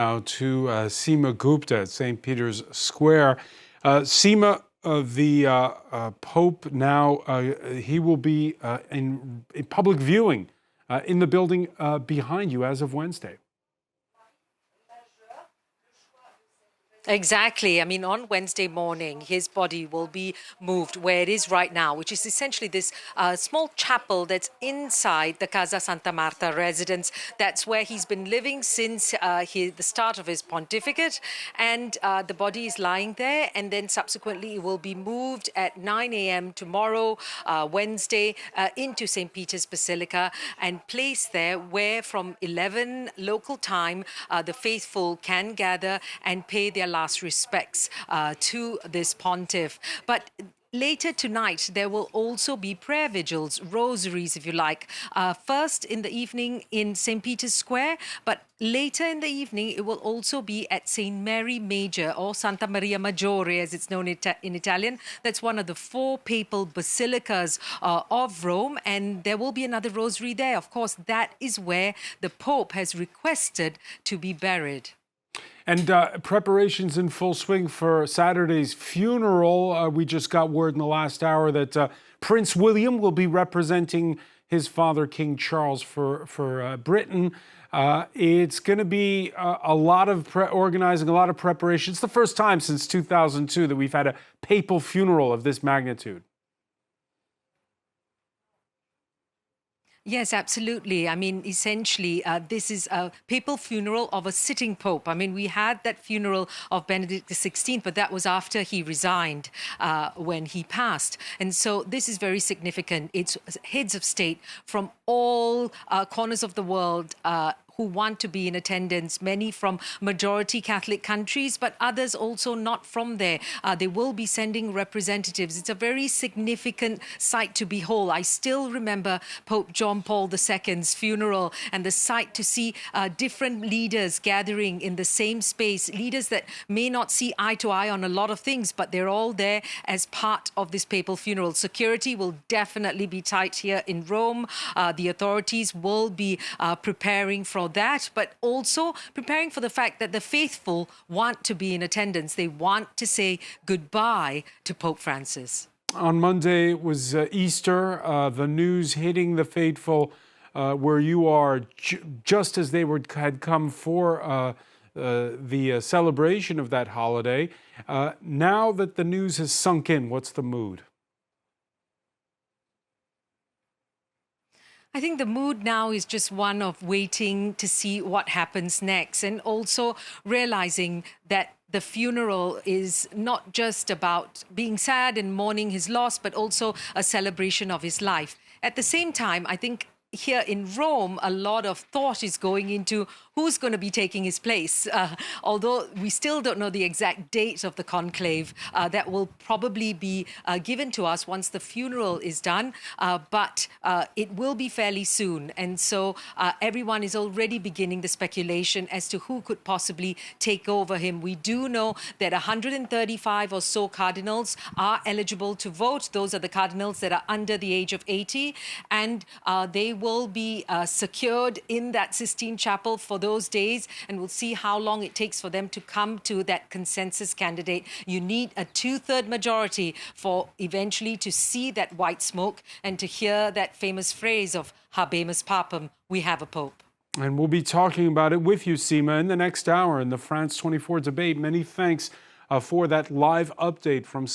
Now to Seema Gupta at St. Peter's Square. Seema, the Pope now, he will be in public viewing in the building behind you as of Wednesday. Exactly. I mean, on Wednesday morning, his body will be moved where it is right now, which is essentially this small chapel that's inside the Casa Santa Marta residence. That's where he's been living since the start of his pontificate. And the body is lying there. And then subsequently, it will be moved at 9 a.m. tomorrow, Wednesday, into St. Peter's Basilica and placed there where from 11 local time, the faithful can gather and pay their last respects to this pontiff. But later tonight, there will also be prayer vigils, rosaries, if you like. First in the evening in St. Peter's Square, but later in the evening, it will also be at St. Mary Major, or Santa Maria Maggiore, as it's known in Italian. That's one of the 4 papal basilicas of Rome, and there will be another rosary there. Of course, that is where the Pope has requested to be buried. And preparations in full swing for Saturday's funeral. We just got word in the last hour that Prince William will be representing his father, King Charles, for Britain. It's going to be a lot of organizing, a lot of preparation. It's the first time since 2002 that we've had a papal funeral of this magnitude. Yes, absolutely. I mean, essentially, this is a papal funeral of a sitting pope. I mean, we had that funeral of Benedict XVI, but that was after he resigned when he passed. And so this is very significant. It's heads of state from all corners of the world who want to be in attendance, many from majority Catholic countries, but others also not from there. They will be sending representatives. It's a very significant sight to behold. I still remember Pope John Paul II's funeral and the sight to see different leaders gathering in the same space, leaders that may not see eye to eye on a lot of things, but they're all there as part of this papal funeral. Security will definitely be tight here in Rome. The authorities will be preparing for that, but also preparing for the fact that the faithful want to be in attendance. They want to say goodbye to Pope Francis. On Monday was Easter, the news hitting the faithful where you are just as they had come for the celebration of that holiday. Now that the news has sunk in, what's the mood? I think the mood now is just one of waiting to see what happens next, and also realizing that the funeral is not just about being sad and mourning his loss, but also a celebration of his life. At the same time, I think here in Rome, a lot of thought is going into who's going to be taking his place. Although we still don't know the exact date of the conclave, that will probably be given to us once the funeral is done, but it will be fairly soon. And so everyone is already beginning the speculation as to who could possibly take over him. We do know that 135 or so cardinals are eligible to vote. Those are the cardinals that are under the age of 80, and they will be secured in that Sistine Chapel for those days, and we'll see how long it takes for them to come to that consensus candidate. You need a 2/3 majority for eventually to see that white smoke and to hear that famous phrase of Habemus Papam, we have a pope. And we'll be talking about it with you, Seema, in the next hour in the France 24 debate. Many thanks for that live update from